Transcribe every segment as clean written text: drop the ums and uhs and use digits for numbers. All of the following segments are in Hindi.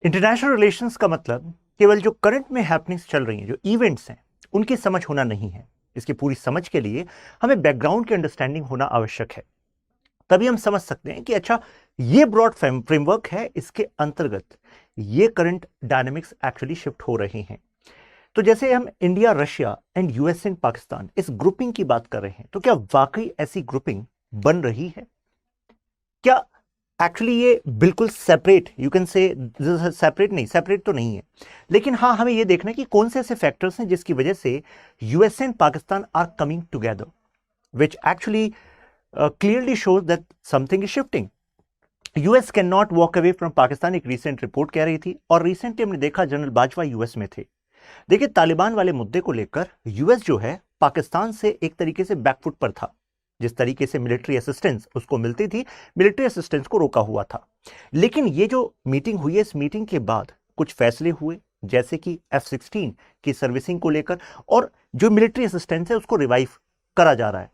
इंटरनेशनल रिलेशंस का मतलब केवल जो करंट में हैपनिंग्स चल रही हैं, जो इवेंट्स हैं, उनकी समझ होना नहीं है। इसकी पूरी समझ के लिए हमें बैकग्राउंड की अंडरस्टैंडिंग होना आवश्यक है। तभी हम समझ सकते हैं कि अच्छा, ये ब्रॉड फ्रेमवर्क है, इसके अंतर्गत ये करंट डायनेमिक्स एक्चुअली शिफ्ट हो रहे हैं। तो जैसे हम India, Russia and US and Pakistan इस ग्रुपिंग की बात कर रहे हैं, तो क्या वाकई ऐसी ग्रुपिंग बन रही है? क्या एक्चुअली ये बिल्कुल सेपरेट, यू कैन से सेपरेट नहीं, सेपरेट तो नहीं है, लेकिन हाँ, हमें ये देखना है कि कौन से ऐसे फैक्टर्स हैं जिसकी वजह से US and Pakistan are coming together, which actually clearly shows that something is shifting. US can not walk away from Pakistan, एक रिसेंट रिपोर्ट कह रही थी, और रिसेंटली हमने देखा जनरल बाजवा यूएस में थे। देखिए, तालिबान वाले मुद्दे को लेकर यूएस जो है पाकिस्तान से एक तरीके से बैकफुट पर था। जिस तरीके से मिलिट्री असिस्टेंस उसको मिलती थी, मिलिट्री असिस्टेंस को रोका हुआ था। लेकिन ये जो मीटिंग हुई है, इस मीटिंग के बाद कुछ फैसले हुए, जैसे कि F-16 की सर्विसिंग को लेकर, और जो मिलिट्री असिस्टेंस है उसको रिवाइव करा जा रहा है।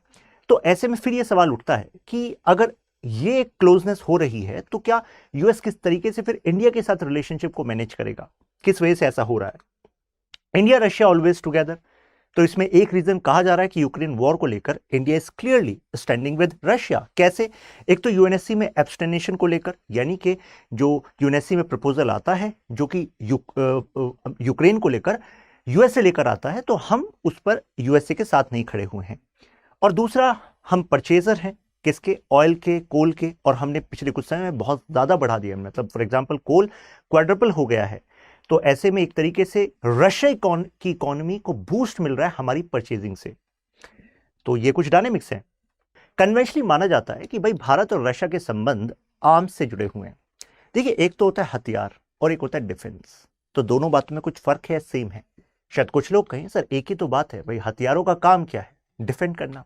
तो ऐसे में फिर ये सवाल उठता है कि अगर ये क्लोजनेस हो रही है, तो क्या यूएस किस तरीके से फिर इंडिया के साथ रिलेशनशिप को मैनेज करेगा? किस वजह से ऐसा हो रहा है? India Russia always together. तो इसमें एक रीजन कहा जा रहा है कि यूक्रेन वॉर को लेकर India is clearly standing with Russia. कैसे? एक तो यूएनएससी में एब्सटेनेशन को लेकर, यानी कि जो यूएनएससी में प्रपोजल आता है जो कि यूक्रेन को लेकर यूएसए लेकर आता है, तो हम उस पर यूएसए के साथ नहीं खड़े हुए हैं। और दूसरा, हम परचेजर हैं किसके? ऑयल के, कोल के, और हमने पिछले कुछ समय में बहुत ज्यादा बढ़ा दिया, मतलब फॉर एग्जांपल कोल क्वाड्रपल हो गया है। तो ऐसे में एक तरीके से रशिया की इकोनॉमी को बूस्ट मिल रहा है हमारी परचेजिंग से। तो ये कुछ डायनेमिक्स हैं। कन्वेंशनली माना जाता है कि भाई भारत और रशिया के संबंध आर्म्स से जुड़े हुए हैं। देखिए, एक तो होता है हथियार और एक होता है डिफेंस। तो दोनों बातों में कुछ फर्क है, सेम है? शायद कुछ लोग कहें सर एक ही तो बात है, भाई हथियारों का काम क्या है? डिफेंड करना।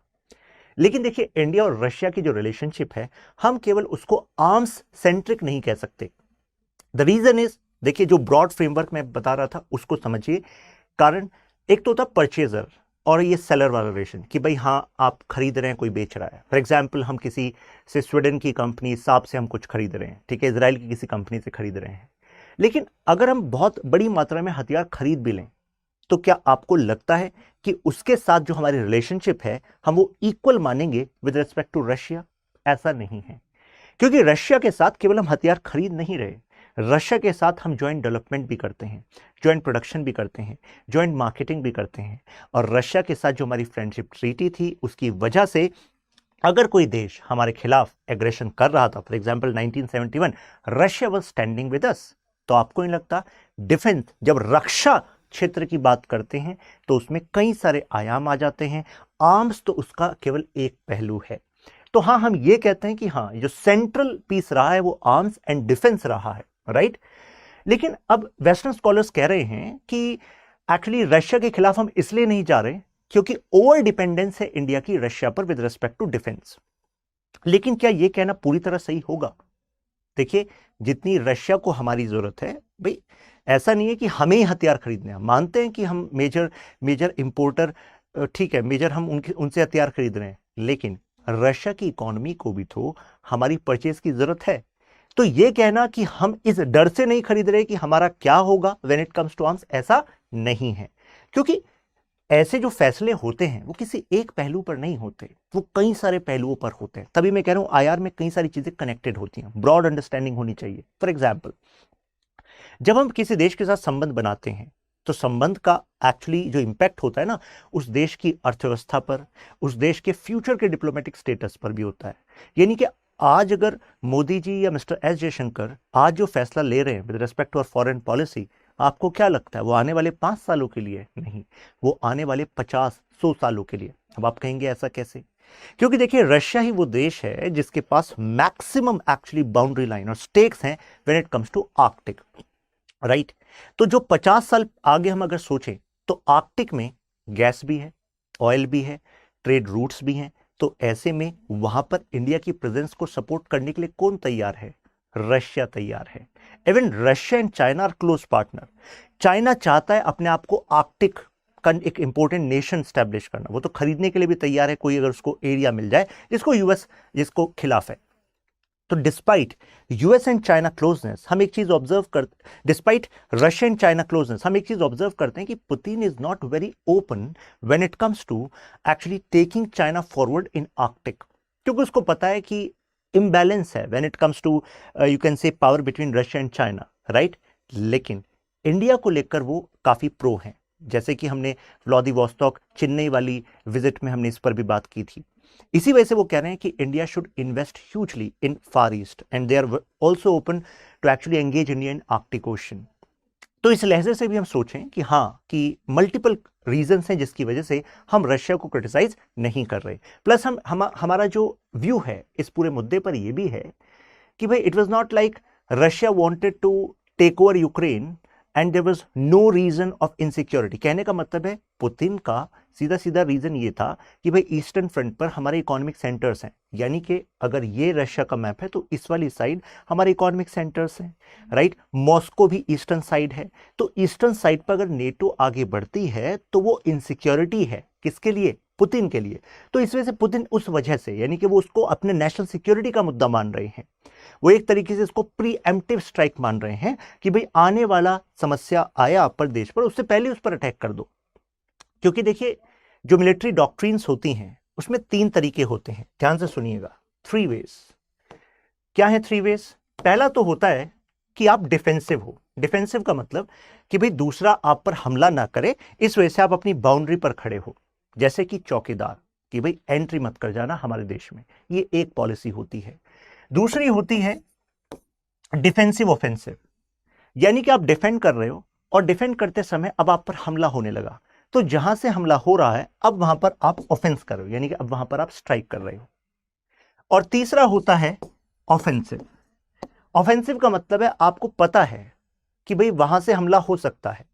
लेकिन देखिए, इंडिया और रशिया की जो रिलेशनशिप है, हम केवल उसको आर्म्स सेंट्रिक नहीं कह सकते। द रीजन इज, देखिए, जो ब्रॉड फ्रेमवर्क मैं बता रहा था उसको समझिए। कारण एक तो होता परचेजर और ये सेलर वाला रिलेशन, कि भाई हाँ, आप खरीद रहे हैं, कोई बेच रहा है। फॉर एग्जाम्पल, हम किसी से, स्वीडन की कंपनी साप से हम कुछ खरीद रहे हैं, ठीक है, इजराइल की किसी कंपनी से खरीद रहे हैं। लेकिन अगर हम बहुत बड़ी मात्रा में हथियार खरीद भी लें, तो क्या आपको लगता है कि उसके साथ जो हमारी रिलेशनशिप है, हम वो इक्वल मानेंगे विद रिस्पेक्ट टू रशिया? ऐसा नहीं है, क्योंकि रशिया के साथ केवल हम हथियार खरीद नहीं रहे, रशिया के साथ हम ज्वाइंट डेवलपमेंट भी करते हैं, ज्वाइंट प्रोडक्शन भी करते हैं, ज्वाइंट मार्केटिंग भी करते हैं। और रशिया के साथ जो हमारी फ्रेंडशिप ट्रीटी थी, उसकी वजह से अगर कोई देश हमारे खिलाफ एग्रेशन कर रहा था, for example 1971, Russia was standing with us. तो आपको नहीं लगता डिफेंस, जब रक्षा क्षेत्र की बात करते हैं, तो उसमें कई सारे आयाम आ जाते हैं। आर्म्स तो उसका केवल एक पहलू है। तो हाँ, हम ये कहते हैं कि हाँ, जो सेंट्रल पीस रहा है वो आर्म्स एंड डिफेंस रहा है, राइट? लेकिन अब वेस्टर्न स्कॉलर्स कह रहे हैं कि एक्चुअली रशिया के खिलाफ हम इसलिए नहीं जा रहे क्योंकि ओवर डिपेंडेंस है इंडिया की रशिया पर विद रिस्पेक्ट टू डिफेंस। लेकिन क्या यह कहना पूरी तरह सही होगा? देखिए, जितनी रशिया को हमारी जरूरत है, भाई ऐसा नहीं है कि हमें ही हथियार खरीदने हैं। मानते हैं कि हम मेजर मेजर इंपोर्टर, ठीक है, मेजर हम उनसे हथियार खरीद रहे हैं, लेकिन रशिया की इकोनॉमी को भी तो हमारी परचेज की जरूरत है। तो यह कहना कि हम इस डर से नहीं खरीद रहे कि हमारा क्या होगा when it comes to arms, ऐसा नहीं है। क्योंकि ऐसे जो फैसले होते हैं वो किसी एक पहलू पर नहीं होते, वो कई सारे पहलुओं पर होते हैं। तभी मैं कह रहा हूं आईआर में कई सारी चीजें कनेक्टेड होती हैं, ब्रॉड अंडरस्टैंडिंग होनी चाहिए। फॉर एग्जाम्पल, जब हम किसी देश के साथ संबंध बनाते हैं, तो संबंध का एक्चुअली जो इंपैक्ट होता है ना, उस देश की अर्थव्यवस्था पर, उस देश के फ्यूचर के डिप्लोमेटिक स्टेटस पर भी होता है। यानी कि आज अगर मोदी जी या मिस्टर एस जयशंकर आज जो फैसला ले रहे हैं with respect to our foreign policy, आपको क्या लगता है वो आने वाले 5 सालों के लिए? नहीं, वो आने वाले 50-100 सालों के लिए। अब आप कहेंगे ऐसा कैसे? क्योंकि देखिए, रशिया ही वो देश है जिसके पास मैक्सिमम एक्चुअली बाउंड्री लाइन और स्टेक्स हैं when it comes to Arctic, right? तो जो 50 साल आगे हम अगर सोचें, तो आर्कटिक में गैस भी है, ऑयल भी है, ट्रेड रूट्स भी हैं। तो ऐसे में वहां पर इंडिया की प्रेजेंस को सपोर्ट करने के लिए कौन तैयार है? रशिया तैयार है। Even Russia and China are close partner. China चाहता है अपने आप को आर्कटिक का एक इंपॉर्टेंट नेशन स्टैब्लिश करना, वो तो खरीदने के लिए भी तैयार है कोई अगर उसको एरिया मिल जाए जिसको यूएस जिसको खिलाफ है। तो despite US and China closeness हम एक चीज ऑब्जर्व कर despite Russia and China closeness हम एक चीज ऑब्जर्व करते हैं कि Putin is not very open when it comes to actually taking China forward in Arctic, क्योंकि उसको पता है कि इम्बैलेंस है when it comes to you can say power between Russia and China, right. लेकिन इंडिया को लेकर वो काफी प्रो हैं, जैसे कि हमने व्लादिवोस्टॉक चेन्नई वाली विजिट में हमने इस पर भी बात की थी। इसी वजह से वो कह रहे हैं कि India should invest hugely in far east and they are also open to actually engage India in Arctic Ocean. तो इस लहजे से भी हम सोचें कि हाँ, कि मल्टीपल रीजंस हैं जिसकी वजह से हम रशिया को क्रिटिसाइज नहीं कर रहे। प्लस हमारा जो व्यू है इस पूरे मुद्दे पर यह भी है कि भाई it was not like Russia wanted to take over Ukraine and there was no reason of insecurity. कहने का मतलब है पुतिन का सीधा सीधा रीजन ये था कि भाई ईस्टर्न फ्रंट पर हमारे इकोनॉमिक सेंटर्स हैं, यानी कि अगर ये रशिया का मैप है तो इस वाली साइड हमारे इकोनॉमिक सेंटर्स हैं, राइट। मॉस्को भी ईस्टर्न साइड है, तो ईस्टर्न साइड पर अगर नेटो आगे बढ़ती है तो वो इनसिक्योरिटी है किसके लिए? पुतिन के लिए। तो इस वजह से पुतिन उस वजह से, यानी कि वो उसको अपने नेशनल सिक्योरिटी का मुद्दा मान रहे हैं, वो एक तरीके से इसको प्रीएम्प्टिव स्ट्राइक मान रहे हैं कि भाई आने वाला समस्या आया पर देश पर, उससे पहले उस पर अटैक कर दो। क्योंकि देखिए जो मिलिट्री डॉक्ट्रिन्स होती हैं उसमें 3 तरीके होते हैं, ध्यान से सुनिएगा। 3 वेज। क्या है 3 वेज? पहला तो होता है कि आप डिफेंसिव हो। डिफेंसिव का मतलब कि भाई दूसरा आप पर हमला ना करे, इस वजह से आप अपनी बाउंड्री पर खड़े हो, जैसे कि चौकीदार, कि भाई एंट्री मत कर जाना हमारे देश में। ये एक पॉलिसी होती है। दूसरी होती है डिफेंसिव ऑफेंसिव, यानी कि आप डिफेंड कर रहे हो और डिफेंड करते समय अब आप पर हमला होने लगा, तो जहां से हमला हो रहा है अब वहां पर आप ऑफेंस कर रहे हो, यानी कि अब वहां पर आप स्ट्राइक कर रहे हो। और तीसरा होता है ऑफेंसिव। ऑफेंसिव का मतलब है आपको पता है कि भाई वहां से हमला हो सकता है,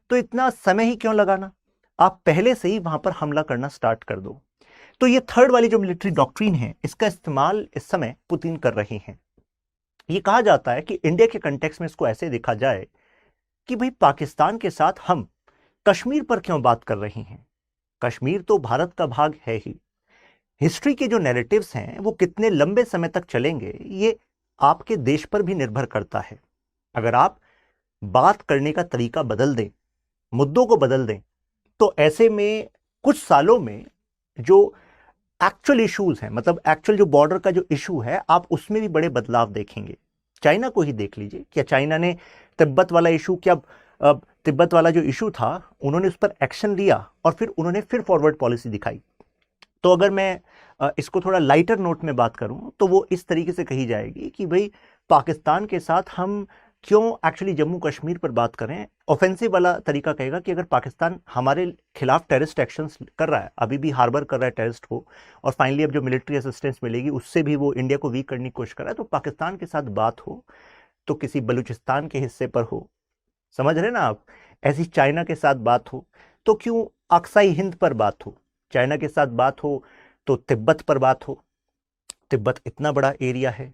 तो इतना समय ही क्यों लगाना, आप पहले से ही वहां पर हमला करना स्टार्ट कर दो। तो ये थर्ड वाली जो मिलिट्री डॉक्ट्रिन है, इसका इस्तेमाल इस समय पुतिन कर रहे हैं। ये कहा जाता है कि इंडिया के कंटेक्स्ट में इसको ऐसे देखा जाए कि भाई पाकिस्तान के साथ हम कश्मीर पर क्यों बात कर रहे हैं? कश्मीर तो भारत का भाग है ही। हिस्ट्री के जो नैरेटिव्स हैं वो कितने लंबे समय तक चलेंगे ये आपके देश पर भी निर्भर करता है। अगर आप बात करने का तरीका बदल दें, मुद्दों को बदल दें, तो ऐसे में कुछ सालों में जो एक्चुअल इश्यूज हैं, मतलब एक्चुअल जो बॉर्डर का जो इशू है, आप उसमें भी बड़े बदलाव देखेंगे। चाइना को ही देख लीजिए, क्या चाइना ने तिब्बत वाला इशू, क्या तिब्बत वाला जो इशू था उन्होंने उस पर एक्शन लिया और फिर उन्होंने फिर फॉरवर्ड पॉलिसी दिखाई। तो अगर मैं इसको थोड़ा लाइटर नोट में बात करूं तो वो इस तरीके से कही जाएगी कि भाई पाकिस्तान के साथ हम क्यों एक्चुअली जम्मू कश्मीर पर बात करें। ऑफेंसिव वाला तरीका कहेगा कि अगर पाकिस्तान हमारे खिलाफ टेररिस्ट एक्शंस कर रहा है, अभी भी हार्बर कर रहा है टेररिस्ट को, और फाइनली अब जो मिलिट्री असिस्टेंस मिलेगी उससे भी वो इंडिया को वीक करने की कोशिश कर रहा है, तो पाकिस्तान के साथ बात हो तो किसी बलूचिस्तान के हिस्से पर हो, समझ रहे ना आप। ऐसी चाइना के साथ बात हो तो क्यों अक्साई हिंद पर बात हो, चाइना के साथ बात हो तो तिब्बत पर बात हो, तिब्बत इतना बड़ा एरिया है,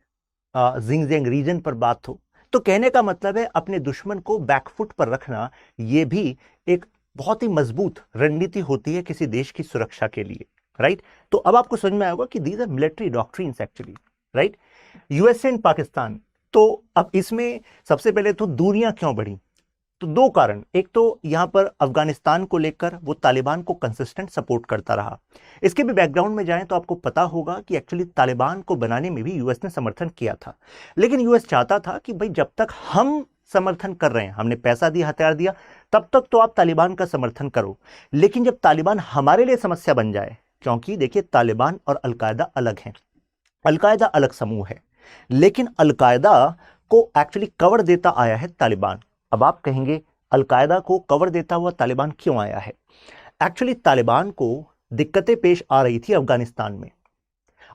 जिंगजेंग रीजन पर बात हो। तो कहने का मतलब है अपने दुश्मन को बैकफुट पर रखना, यह भी एक बहुत ही मजबूत रणनीति होती है किसी देश की सुरक्षा के लिए, राइट। तो अब आपको समझ में आएगा कि these are military doctrines actually, right. US and Pakistan, तो अब इसमें सबसे पहले तो दूरियां क्यों बढ़ी? तो 2 कारण। एक तो यहां पर अफगानिस्तान को लेकर वो तालिबान को कंसिस्टेंट सपोर्ट करता रहा। इसके भी बैकग्राउंड में जाएं तो आपको पता होगा कि एक्चुअली तालिबान को बनाने में भी यूएस ने समर्थन किया था, लेकिन यूएस चाहता था कि भाई जब तक हम समर्थन कर रहे हैं, हमने पैसा दिया, हथियार दिया, तब तक तो आप तालिबान का समर्थन करो, लेकिन जब तालिबान हमारे लिए समस्या बन जाए, क्योंकि देखिए तालिबान और अलकायदा अलग हैं, अलकायदा अलग समूह है, लेकिन अलकायदा को एक्चुअली कवर देता आया है तालिबान। अब आप कहेंगे अलकायदा को कवर देता हुआ तालिबान क्यों आया है? एक्चुअली तालिबान को दिक्कतें पेश आ रही थी अफगानिस्तान में,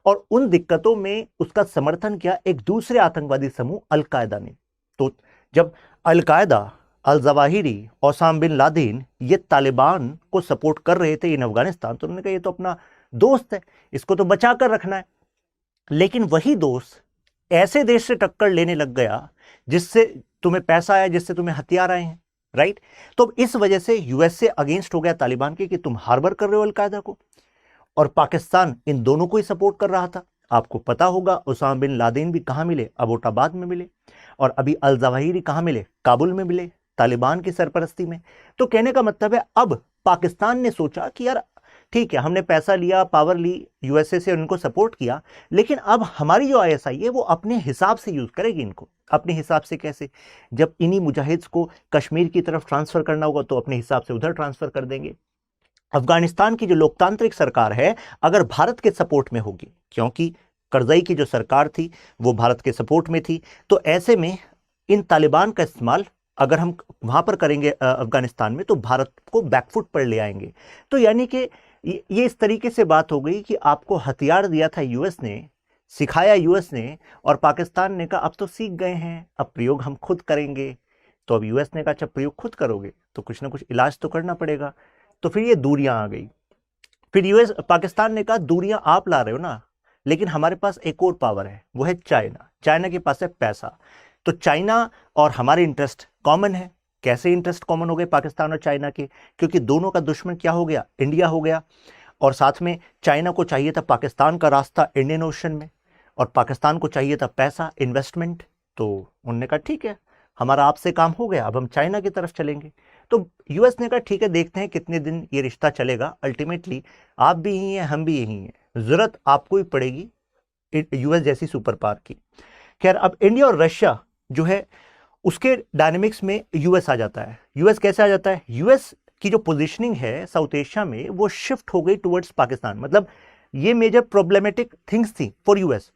और उन दिक्कतों में उसका समर्थन किया एक दूसरे आतंकवादी समूह अलकायदा ने। तो जब al Qaeda, al Zawahiri, Osama bin Laden ये तालिबान को सपोर्ट कर रहे थे इन अफगानिस्तान, तो उन्होंने कहा ये तो अपना दोस्त है, इसको तो बचा कर रखना है। लेकिन वही दोस्त ऐसे देश से टक्कर लेने लग गया जिससे तुम्हें पैसा आया, जिससे तुम्हें हथियार आए हैं, राइट। तो इस वजह से यूएस से अगेंस्ट हो गया तालिबान के कि तुम हार्बर कर रहे हो अलकायदा को, और पाकिस्तान इन दोनों को ही सपोर्ट कर रहा था। आपको पता होगा उसामा बिन लादेन भी कहाँ मिले, अबोटाबाद में मिले, और अभी अल जवाहिरी कहाँ मिले, काबुल में मिले, तालिबान की सरपरस्ती में। तो कहने का मतलब है अब पाकिस्तान ने सोचा कि यार ठीक है, हमने पैसा लिया, पावर ली यूएसए से, उनको सपोर्ट किया, लेकिन अब हमारी जो आईएसआई है वो अपने हिसाब से यूज करेगी इनको। अपने हिसाब से कैसे? जब इन्हीं मुजाहिद्स को कश्मीर की तरफ ट्रांसफर करना होगा तो अपने हिसाब से उधर ट्रांसफर कर देंगे। अफगानिस्तान की जो लोकतांत्रिक सरकार है अगर भारत के सपोर्ट में होगी, क्योंकि करजई की जो सरकार थी वो भारत के सपोर्ट में थी, तो ऐसे में इन तालिबान का इस्तेमाल अगर हम वहां पर करेंगे अफगानिस्तान में, तो भारत को बैकफुट पर ले आएंगे। तो यानी कि ये इस तरीके से बात हो गई कि आपको हथियार दिया था यूएस ने, सिखाया यूएस ने, और पाकिस्तान ने कहा अब तो सीख गए हैं, अब प्रयोग हम खुद करेंगे। तो अब यूएस ने कहा जब प्रयोग खुद करोगे तो कुछ ना कुछ इलाज तो करना पड़ेगा। तो फिर ये दूरियां आ गई। फिर यूएस पाकिस्तान ने कहा दूरियां आप ला रहे हो ना, लेकिन हमारे पास एक और पावर है, वो है चाइना। चाइना के पास है पैसा। तो चाइना और हमारे इंटरेस्ट कॉमन है। कैसे इंटरेस्ट कॉमन हो गए पाकिस्तान और चाइना के? क्योंकि दोनों का दुश्मन क्या हो गया? इंडिया हो गया। और साथ में चाइना को चाहिए था पाकिस्तान का रास्ता इंडियन ओशन में, और पाकिस्तान को चाहिए था पैसा, इन्वेस्टमेंट। तो उन्होंने कहा ठीक है, हमारा आपसे काम हो गया, अब हम चाइना की तरफ चलेंगे। तो यूएस ने कहा ठीक है, देखते हैं कितने दिन ये रिश्ता चलेगा, अल्टीमेटली आप भी यही हैं, हम भी यही हैं, जरूरत आपको ही पड़ेगी यूएस जैसी सुपर पावर की। खैर, अब इंडिया और रशिया जो है उसके डायनेमिक्स में यूएस आ जाता है। यूएस कैसे आ जाता है? यूएस की जो पोजीशनिंग है साउथ एशिया में वो शिफ्ट हो गई टुवर्ड्स पाकिस्तान। मतलब ये मेजर प्रॉब्लमेटिक थिंग्स थी फॉर यूएस,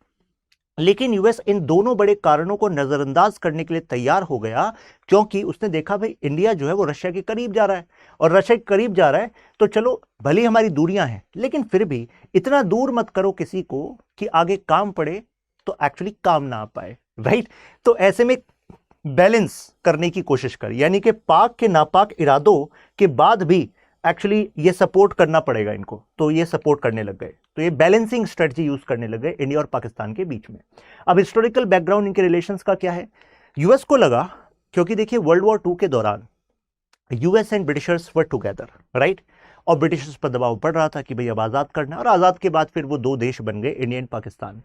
लेकिन यूएस इन दोनों बड़े कारणों को नजरअंदाज करने के लिए तैयार हो गया, क्योंकि उसने देखा भाई इंडिया जो है वो रशिया के करीब जा रहा है, और रशिया के करीब जा रहा है तो चलो भले हमारी दूरियां हैं, लेकिन फिर भी इतना दूर मत करो किसी को कि आगे काम पड़े तो एक्चुअली काम ना आ पाए, राइट? तो ऐसे में बैलेंस करने की कोशिश कर, यानी कि पाक के नापाक इरादों के बाद भी एक्चुअली ये सपोर्ट करना पड़ेगा इनको, तो ये सपोर्ट करने लग गए। तो ये बैलेंसिंग स्ट्रेटजी यूज करने लग गए इंडिया और पाकिस्तान के बीच में। अब हिस्टोरिकल बैकग्राउंड इनके रिलेशंस का क्या है? यूएस को लगा, क्योंकि देखिए वर्ल्ड वॉर 2 के दौरान US and Britishers were together, right? और ब्रिटिशर्स पर दबाव पड़ रहा था कि भाई अब आजाद करना, और आजाद के बाद फिर वो दो देश बन गए, इंडिया एंड पाकिस्तान।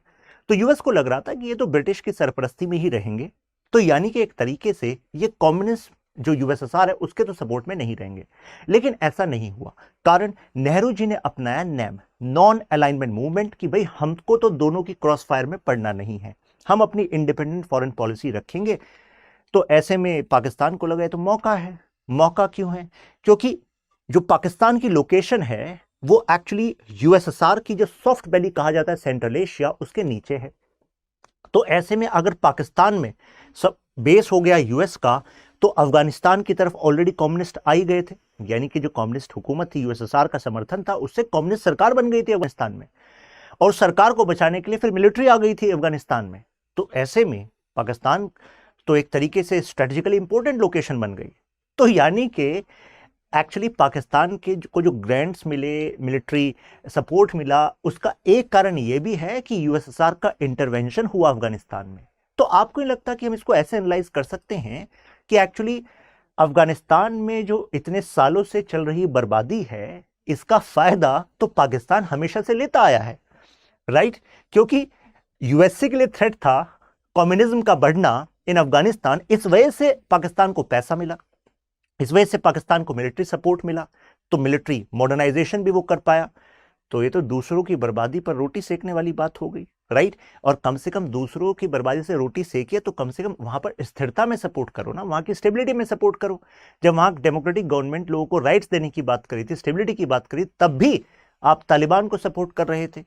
तो यूएस को लग रहा था कि ये तो ब्रिटिश की सरपरस्ती में ही रहेंगे, तो यानी कि एक तरीके से ये कम्युनिस्ट जो यूएसएसआर है उसके तो सपोर्ट में नहीं रहेंगे। लेकिन ऐसा नहीं हुआ, कारण नेहरू जी ने अपनाया नैम, नॉन अलाइनमेंट मूवमेंट, कि भाई हमको तो दोनों की क्रॉस फायर में पड़ना नहीं है, हम अपनी इंडिपेंडेंट फॉरेन पॉलिसी रखेंगे। तो ऐसे में पाकिस्तान को लगा तो मौका है। मौका क्यों है? क्योंकि जो पाकिस्तान की लोकेशन है वो एक्चुअली यूएसएसआर की जो सॉफ्ट वैली कहा जाता है सेंट्रल एशिया, उसके नीचे है। तो ऐसे में अगर पाकिस्तान में सब बेस हो गया यूएस का, तो अफगानिस्तान की तरफ ऑलरेडी कम्युनिस्ट आ ही गए थे, यानी कि जो कम्युनिस्ट हुकूमत थी, यूएसएसआर का समर्थन था, उससे कम्युनिस्ट सरकार बन गई थी अफगानिस्तान में, और सरकार को बचाने के लिए फिर मिलिट्री आ गई थी अफगानिस्तान में। तो ऐसे में पाकिस्तान तो एक तरीके से स्ट्रेटेजिकली इंपॉर्टेंट लोकेशन बन गई। तो यानी कि एक्चुअली पाकिस्तान के को जो ग्रांट्स मिले, मिलिट्री सपोर्ट मिला, उसका एक कारण यह भी है कि यूएसएसआर का इंटरवेंशन हुआ अफगानिस्तान में। तो आपको नहीं लगता कि हम इसको ऐसे एनालाइज कर सकते हैं कि एक्चुअली अफगानिस्तान में जो इतने सालों से चल रही बर्बादी है, इसका फायदा तो पाकिस्तान हमेशा से लेता आया है, राइट? क्योंकि यूएसए के लिए थ्रेट था कम्युनिज्म का बढ़ना इन अफगानिस्तान, इस वजह से पाकिस्तान को पैसा मिला, इस वजह से पाकिस्तान को मिलिट्री सपोर्ट मिला, तो मिलिट्री मॉडर्नाइजेशन भी वो कर पाया। तो ये तो दूसरों की बर्बादी पर रोटी सेकने वाली बात हो गई, राइट? और कम से कम दूसरों की बर्बादी से रोटी सेकिए तो कम से कम वहां पर स्थिरता में सपोर्ट करो ना, वहां की स्टेबिलिटी में सपोर्ट करो। जब वहां डेमोक्रेटिक गवर्नमेंट लोगों को राइट्स देने की बात करी थी, स्टेबिलिटी की बात करी, तब भी आप तालिबान को सपोर्ट कर रहे थे।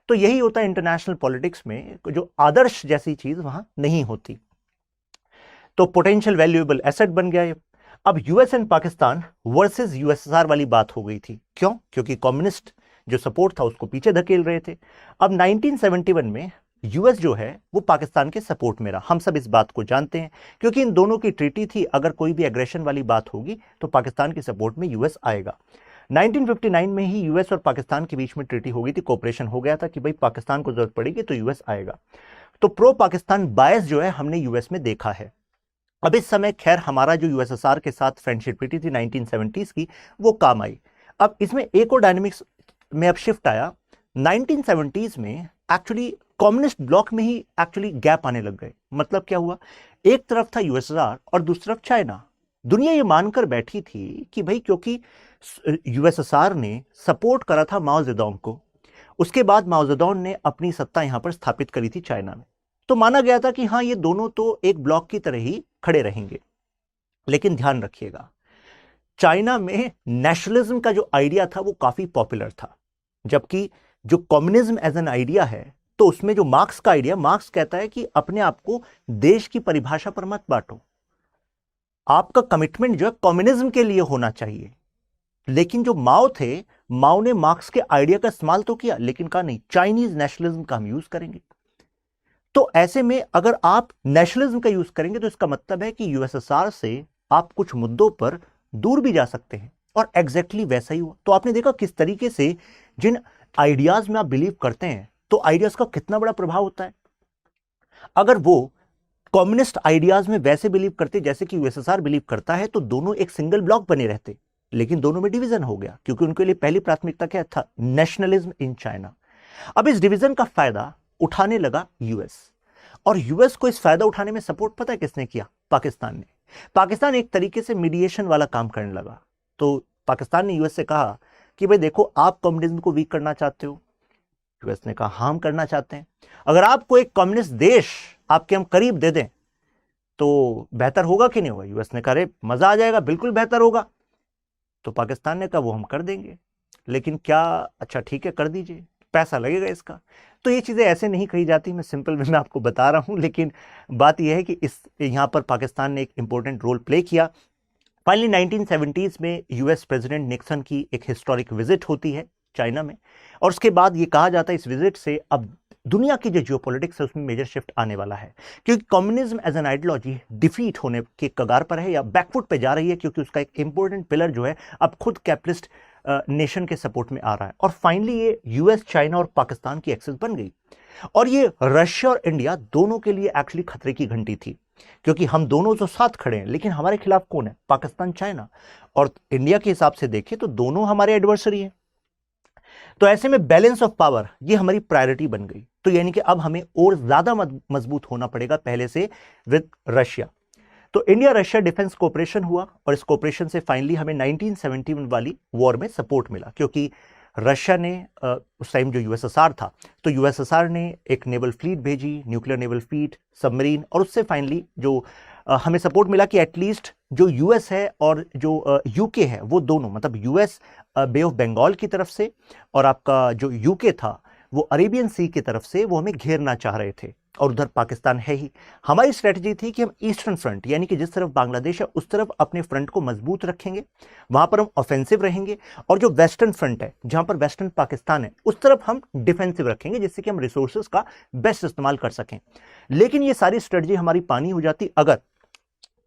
तो यही होता है इंटरनेशनल पॉलिटिक्स में, जो आदर्श जैसी चीज वहां नहीं होती। तो पोटेंशियल वैल्यूएबल एसेट बन गया ये। अब US and Pakistan versus USSR वाली बात हो गई थी। क्यों? क्योंकि कम्युनिस्ट जो सपोर्ट था उसको पीछे धकेल रहे थे। अब 1971 में यूएस जो है वो पाकिस्तान के सपोर्ट में रहा, हम सब इस बात को जानते हैं, क्योंकि इन दोनों की ट्रीटी थी, अगर कोई भी एग्रेशन वाली बात होगी तो पाकिस्तान के सपोर्ट में यूएस आएगा। 1959 में ही यूएस और पाकिस्तान के बीच में ट्रीटी हो गई थी, कोऑपरेशन हो गया था कि भाई पाकिस्तान को जरूरत पड़ेगी तो यूएस आएगा। तो प्रो पाकिस्तान बायस जो है हमने यूएस में देखा है। अब इस समय खैर हमारा जो यूएसएसआर के साथ फ्रेंडशिप ट्रीटी थी 1970s की, वो काम आई। अब इसमें एक और डायनेमिक्स में अब शिफ्ट आया। 1970s में एक्चुअली कम्युनिस्ट ब्लॉक में ही एक्चुअली गैप आने लग गए। मतलब क्या हुआ, एक तरफ था यूएसएसआर और दूसरी तरफ चाइना। दुनिया ये मानकर बैठी थी कि भाई क्योंकि यूएसएसआर ने सपोर्ट करा था माओ जेडोंग को, उसके बाद माओ जेडोंग ने अपनी सत्ता यहां पर स्थापित करी थी चाइना में, तो माना गया था कि हाँ ये दोनों तो एक ब्लॉक की तरह ही खड़े रहेंगे। लेकिन ध्यान रखिएगा, चाइना में नेशनलिज्म का जो आइडिया था वो काफी पॉपुलर था, जबकि जो कम्युनिज्म एज एन आइडिया है तो उसमें जो मार्क्स का आइडिया, मार्क्स कहता है कि अपने आप को देश की परिभाषा पर मत बांटो, आपका कमिटमेंट जो है कम्युनिज्म के लिए होना चाहिए। लेकिन जो माओ थे, माओ ने मार्क्स के आइडिया का इस्तेमाल तो किया, लेकिन कहा नहीं, चाइनीज नेशनलिज्म का हम यूज करेंगे। तो ऐसे में अगर आप नेशनलिज्म का यूज करेंगे तो इसका मतलब है कि यूएसएसआर से आप कुछ मुद्दों पर दूर भी जा सकते हैं, और एग्जैक्टली वैसा ही हुआ। तो आपने देखा किस तरीके से जिन आइडियाज में आप बिलीव करते हैं तो आइडियाज का कितना बड़ा प्रभाव होता है। अगर वो कम्युनिस्ट आइडियाज में वैसे बिलीव करते जैसे कि यूएसएसआर बिलीव करता है तो दोनों एक सिंगल ब्लॉक बने रहते, लेकिन दोनों में डिवीजन हो गया क्योंकि उनके लिए पहली प्राथमिकता क्या था, नेशनलिज्म इन चाइना। अब इस डिवीजन का फायदा उठाने लगा यूएस, और यूएस को इस फायदा उठाने में सपोर्ट पता है किसने किया, पाकिस्तान ने। पाकिस्तान एक तरीके से मीडिएशन वाला काम करने लगा। तो पाकिस्तान ने यूएस से कहा कि भाई देखो, आप कम्युनिज्म को वीक करना चाहते हो। यूएस ने कहा हाँ हम करना चाहते हैं, अगर आपको एक कम्युनिस्ट देश आपके हम करीब दे दें तो बेहतर होगा कि नहीं होगा। यूएस ने कहा अरे मजा आ जाएगा, बिल्कुल बेहतर होगा। तो पाकिस्तान ने कहा वो हम कर देंगे, लेकिन क्या, अच्छा ठीक है कर दीजिए, पैसा लगेगा इसका। तो ये चीजें ऐसे नहीं कही जाती, मैं सिंपल वे में आपको बता रहा हूं, लेकिन बात यह है कि इस यहां पर पाकिस्तान ने एक इंपॉर्टेंट रोल प्ले किया। फाइनली 1970s में यूएस प्रेसिडेंट निक्सन की एक हिस्टोरिक विजिट होती है चाइना में, और उसके बाद ये कहा जाता है इस विजिट से अब दुनिया की जो जियोपॉलिटिक्स है उसमें मेजर शिफ्ट आने वाला है, क्योंकि communism as an ideology defeat होने के कगार पर है या बैकफुट पे जा रही है, क्योंकि उसका एक इंपॉर्टेंट पिलर जो है अब खुद कैपिटलिस्ट नेशन के सपोर्ट में आ रहा है। और फाइनली ये यूएस, चाइना और पाकिस्तान की एक्सिस बन गई, और ये रशिया और इंडिया दोनों के लिए एक्चुअली खतरे की घंटी थी, क्योंकि हम दोनों तो साथ खड़े हैं, लेकिन हमारे खिलाफ कौन है, पाकिस्तान, चाइना। और इंडिया के हिसाब से देखें तो दोनों हमारे एडवर्सरी हैं। तो ऐसे में बैलेंस ऑफ पावर ये हमारी प्रायोरिटी बन गई। तो यानी कि अब हमें और ज्यादा मजबूत होना पड़ेगा पहले से विद रशिया। तो इंडिया रशिया डिफेंस कोऑपरेशन हुआ, और इस कोऑपरेशन से फाइनली हमें 1971 वाली वॉर में सपोर्ट मिला, क्योंकि रशिया ने उस टाइम जो यूएसएसआर था, तो यूएसएसआर ने एक नेवल फ्लीट भेजी, न्यूक्लियर नेवल फ्लीट, सबमरीन, और उससे फाइनली जो हमें सपोर्ट मिला कि एटलीस्ट जो यूएस है और जो यूके है वो दोनों, मतलब यूएस बे ऑफ बंगाल की तरफ से और आपका जो यूके था वो अरेबियन सी की तरफ से वो हमें घेरना चाह रहे थे, और उधर पाकिस्तान है ही। हमारी स्ट्रेटजी थी कि हम ईस्टर्न फ्रंट यानी कि जिस तरफ बांग्लादेश है उस तरफ अपने फ्रंट को मजबूत रखेंगे, वहां पर हम ऑफेंसिव रहेंगे, और जो वेस्टर्न फ्रंट है जहां पर वेस्टर्न पाकिस्तान है उस तरफ हम डिफेंसिव रखेंगे, जिससे कि हम रिसोर्सेज का बेस्ट इस्तेमाल कर सकें। लेकिन ये सारी स्ट्रेटजी हमारी पानी हो जाती अगर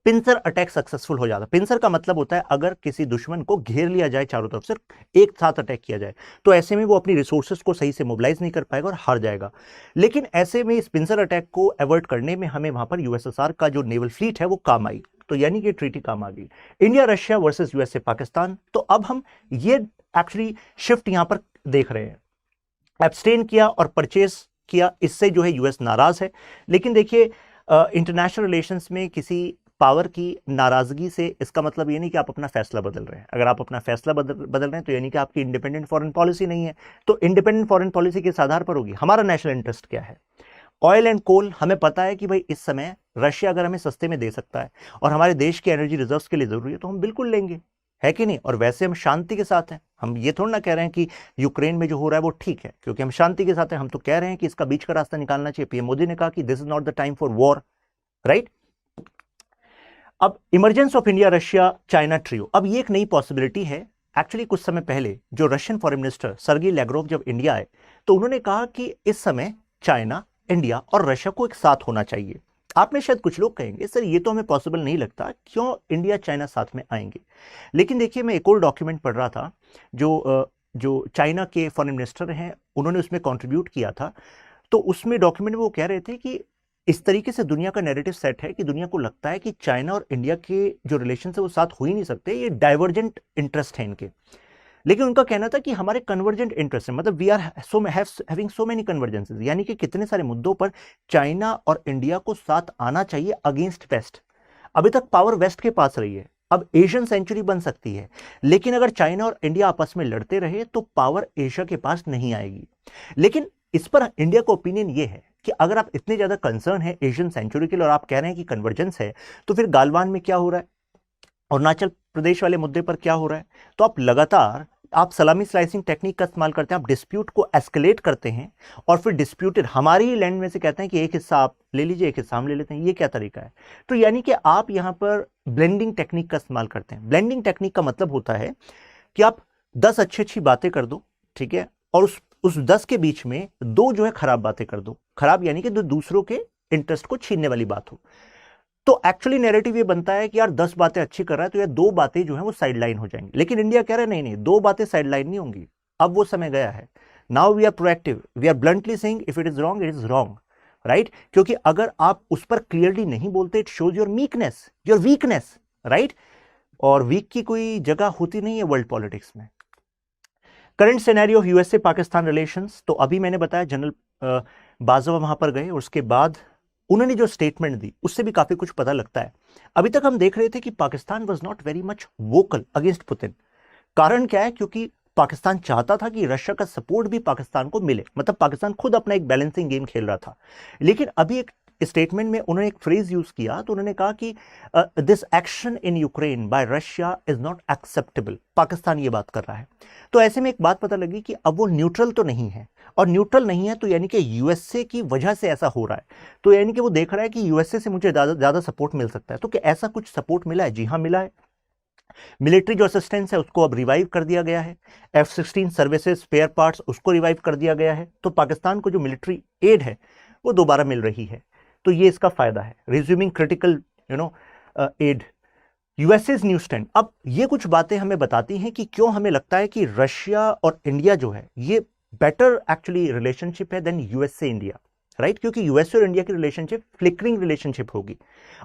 पिंसर अटैक सक्सेसफुल हो जाता। पिंसर का मतलब होता है अगर किसी दुश्मन को घेर लिया जाए चारों तरफ से, एक साथ अटैक किया जाए, तो ऐसे में वो अपनी रिसोर्सेज को सही से मोबिलाइज नहीं कर पाएगा और हार जाएगा। लेकिन ऐसे में इस पिंसर अटैक को अवॉइड करने में हमें वहां पर यूएसएसआर का जो नेवल फ्लीट है वो काम आई, तो यानी कि ट्रीटी काम आ गई, India Russia versus USA Pakistan. तो अब हम ये एक्चुअली शिफ्ट यहां पर देख रहे हैं, एब्सटेन किया और परचेस किया, इससे जो है यूएस नाराज है। लेकिन देखिए इंटरनेशनल रिलेशंस में किसी पावर की नाराजगी से इसका मतलब ये नहीं कि आप अपना फैसला बदल रहे हैं। अगर आप अपना फैसला बदल रहे हैं तो यानी कि आपकी इंडिपेंडेंट फॉरेन पॉलिसी नहीं है। तो इंडिपेंडेंट फॉरेन पॉलिसी किस आधार पर होगी, हमारा नेशनल इंटरेस्ट क्या है। ऑयल एंड कोल, हमें पता है कि भाई इस समय रशिया अगर हमें सस्ते में दे सकता है और हमारे देश के एनर्जी रिजर्व्स के लिए जरूरी है तो हम बिल्कुल लेंगे, है कि नहीं। और वैसे हम शांति के साथ हैं, हम ये थोड़ा ना कह रहे हैं कि यूक्रेन में जो हो रहा है वो ठीक है, क्योंकि हम शांति के साथ हैं। हम तो कह रहे हैं कि इसका बीच का रास्ता निकालना चाहिए। पीएम मोदी ने कहा कि this is not the time for war, right. अब emergence of India Russia China trio, अब ये एक नई पॉसिबिलिटी है। एक्चुअली कुछ समय पहले जो रशियन फॉरेन मिनिस्टर सर्गी लैवरोव जब इंडिया आए तो उन्होंने कहा कि इस समय चाइना, इंडिया और रशिया को एक साथ होना चाहिए। आप में शायद कुछ लोग कहेंगे सर ये तो हमें पॉसिबल नहीं लगता, क्यों इंडिया चाइना साथ में आएंगे। लेकिन देखिए मैं एक और डॉक्यूमेंट पढ़ रहा था जो चाइना के फॉरेन मिनिस्टर हैं उन्होंने उसमें कंट्रीब्यूट किया था। तो उसमें डॉक्यूमेंट में वो कह रहे थे कि इस तरीके से दुनिया का नैरेटिव सेट है कि दुनिया को लगता है कि चाइना और इंडिया के जो रिलेशन है वो साथ हो ही नहीं सकते, ये डाइवर्जेंट इंटरेस्ट है इनके। लेकिन उनका कहना था कि हमारे कन्वर्जेंट इंटरेस्ट है, मतलब we are having so many convergences, यानी कि कितने सारे मुद्दों पर चाइना और इंडिया को साथ आना चाहिए अगेंस्ट वेस्ट। अभी तक पावर वेस्ट के पास रही है, अब एशियन सेंचुरी बन सकती है, लेकिन अगर चाइना और इंडिया आपस में लड़ते रहे तो पावर एशिया के पास नहीं आएगी। लेकिन इस पर इंडिया का ओपिनियन ये है कि अगर आप इतने ज्यादा कंसर्न है एशियन सेंचुरी के लिए और आप कह रहे हैं कि कन्वर्जेंस है, तो फिर गालवान में क्या हो रहा है, अरुणाचल प्रदेश वाले मुद्दे पर क्या हो रहा है? तो आप लगातार आप सलामी स्लाइसिंग टेक्निक का इस्तेमाल करते हैं, आप डिस्प्यूट को एस्केलेट करते हैं और फिर डिस्प्यूटेड हमारी ही लैंड में से कहते हैं कि एक हिस्सा आप ले लीजिए, एक हिस्सा हम ले लेते हैं। ये क्या तरीका है? तो यानी कि आप यहां पर ब्लेंडिंग टेक्निक का इस्तेमाल करते हैं। ब्लेंडिंग टेक्निक का मतलब होता है कि आप 10 अच्छी अच्छी बातें कर दो, ठीक है, और उस 10 के बीच में 2 जो है खराब बातें कर दो। खराब यानी कि दूसरों के इंटरेस्ट को छीनने वाली बात हो। तो एक्चुअली नैरेटिव ये बनता है कि यार 10 बातें अच्छी कर रहा है तो यार 2 बातें जो है वो साइडलाइन हो जाएंगी। लेकिन इंडिया कह रहा है नहीं नहीं, 2 बातें साइडलाइन नहीं होंगी, अब वो समय गया है। Now we are proactive, we are bluntly saying if it is wrong it is wrong, right? क्योंकि अगर आप उस पर क्लियरली नहीं बोलते it shows your weakness, right? और वीक की कोई जगह होती नहीं है वर्ल्ड पॉलिटिक्स में। Current scenario USA Pakistan relations, तो अभी मैंने बताया जनरल बाजवा वहां पर गए और उसके बाद उन्होंने जो स्टेटमेंट दी उससे भी काफी कुछ पता लगता है। अभी तक हम देख रहे थे कि Pakistan was not very much vocal against Putin. कारण क्या है? क्योंकि पाकिस्तान चाहता था कि रशिया का सपोर्ट भी पाकिस्तान को मिले, मतलब पाकिस्तान खुद अपना एक बैलेंसिंग गेम खेल रहा था। लेकिन अभी एक स्टेटमेंट में उन्होंने एक फ्रेज यूज किया, तो उन्होंने कहा कि this action in Ukraine bye Russia is not acceptable. Pakistan ये बात कर रहा है। तो ऐसे में एक बात पता लगी कि अब वो न्यूट्रल तो नहीं है, और न्यूट्रल नहीं है तो यानी कि यूएसए की वजह से ऐसा हो रहा है। तो यानी कि वो देख रहा है कि यूएसए से मुझे ज्यादा सपोर्ट मिल सकता है। तो क्या ऐसा कुछ सपोर्ट मिला है? जी हाँ, मिला है। मिलिट्री जो असिस्टेंस है उसको अब रिवाइव कर दिया गया है। F-16 सर्विसेज स्पेयर पार्ट्स उसको रिवाइव कर दिया गया है। तो पाकिस्तान को जो मिलिट्री एड है वो दोबारा मिल रही है। तो ये इसका फायदा है। Resuming critical aid, US's news stand. अब ये कुछ बातें हमें बताती हैं कि क्यों हमें लगता है कि रशिया और इंडिया जो है ये बेटर एक्चुअली रिलेशनशिप है देन यूएसए इंडिया, राइट? क्योंकि यूएसए और इंडिया की रिलेशनशिप फ्लिकरिंग रिलेशनशिप होगी।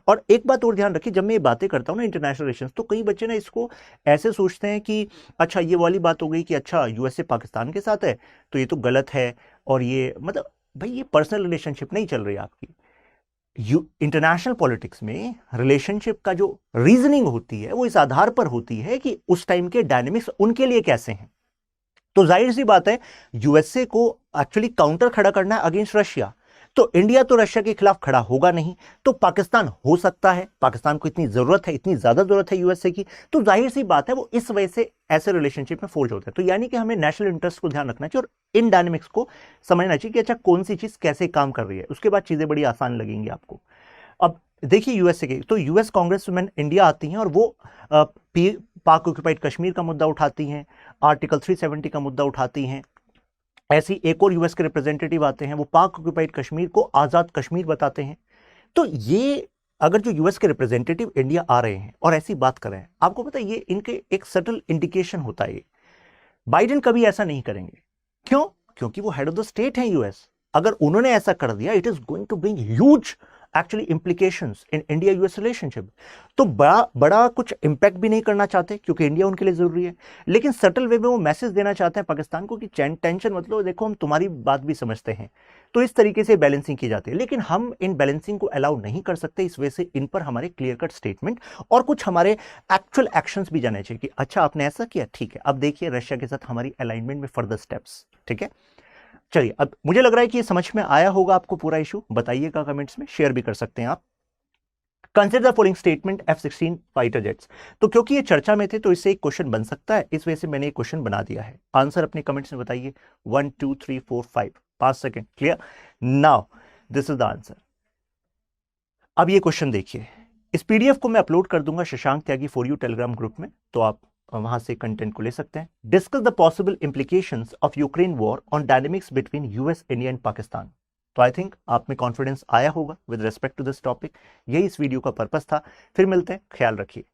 और एक बात और ध्यान रखिए, जब मैं ये बातें करता हूं ना इंटरनेशनल रिलेशंस, तो कई बच्चे ना इसको ऐसे सोचते हैं कि अच्छा ये वाली बात हो गई कि अच्छा यूएसए पाकिस्तान के साथ है तो ये तो गलत है, और ये मतलब भाई ये पर्सनल रिलेशनशिप नहीं चल रही आपकी। इंटरनेशनल पॉलिटिक्स में रिलेशनशिप का जो रीजनिंग होती है वो इस आधार पर होती है कि उस टाइम के डायनेमिक्स उनके लिए कैसे हैं। तो जाहिर सी बात है यूएसए को एक्चुअली काउंटर खड़ा करना है अगेंस्ट रशिया, तो इंडिया तो रशिया के खिलाफ खड़ा होगा नहीं, तो पाकिस्तान हो सकता है, पाकिस्तान को इतनी जरूरत है, इतनी ज्यादा जरूरत है यूएसए की, तो जाहिर सी बात है वो इस वजह से ऐसे रिलेशनशिप में फोर्ज होता है। तो यानी कि हमें नेशनल इंटरेस्ट को ध्यान रखना चाहिए और इन डायनेमिक्स को समझना चाहिए कि अच्छा कौन सी चीज कैसे काम कर रही है, उसके बाद चीजें बड़ी आसान लगेंगी आपको। अब देखिए यूएसए के, तो यूएस कांग्रेस वुमेन इंडिया आती हैं और वो पाक ऑक्युपाइड कश्मीर का मुद्दा उठाती हैं, आर्टिकल 370 का मुद्दा उठाती हैं। ऐसी एक और यूएस के रिप्रेजेंटेटिव आते हैं, वो पाक ऑक्युपाइड कश्मीर को आजाद कश्मीर बताते हैं। तो ये अगर जो यूएस के रिप्रेजेंटेटिव इंडिया आ रहे हैं और ऐसी बात कर रहे हैं, आपको पता है ये इनके एक सटल इंडिकेशन होता है। बाइडेन कभी ऐसा नहीं करेंगे। क्यों? क्योंकि वो हेड ऑफ द स्टेट हैं यूएस। अगर उन्होंने ऐसा कर दिया it is going to bring huge actually implications in India US relationship. तो बड़ा कुछ इंपैक्ट भी नहीं करना चाहते क्योंकि इंडिया उनके लिए जरूरी है, लेकिन सटल वे में वो मैसेज देना चाहते हैं पाकिस्तान को कि टेंशन मतलब देखो हम तुम्हारी बात भी समझते हैं। तो इस तरीके से बैलेंसिंग की जाती है, लेकिन हम इन बैलेंसिंग को अलाउ नहीं कर सकते। इस वजह से इन पर हमारे क्लियर कट स्टेटमेंट और कुछ हमारे एक्चुअल एक्शंस भी जाने चाहिए कि अच्छा आपने ऐसा किया, ठीक है, अब देखिए रशिया के साथ हमारी अलाइनमेंट में फर्दर स्टेप्स। ठीक है, चलिए अब मुझे लग रहा है कि ये समझ में आया होगा आपको पूरा इशू। बताइएगा कमेंट्स में, शेयर भी कर सकते हैं आप। Consider the following statement F-16 fighter jets. तो क्योंकि ये चर्चा में थे तो इससे एक क्वेश्चन बन सकता है, इस वजह से मैंने एक क्वेश्चन बना दिया है। आंसर अपने कमेंट्स में बताइए, 1 2 3 4 5 5 second. Clear? Now this is the answer. अब ये क्वेश्चन देखिए, इस पीडीएफ को मैं अपलोड कर दूंगा शशांक त्यागी फॉर यू टेलीग्राम ग्रुप में, तो आप वहां से कंटेंट को ले सकते हैं। Discuss the possible implications of Ukraine war on dynamics between US, India and Pakistan. तो आई थिंक आप में कॉन्फिडेंस आया होगा with respect to this topic. यही इस वीडियो का पर्पस था। फिर मिलते हैं, ख्याल रखिए।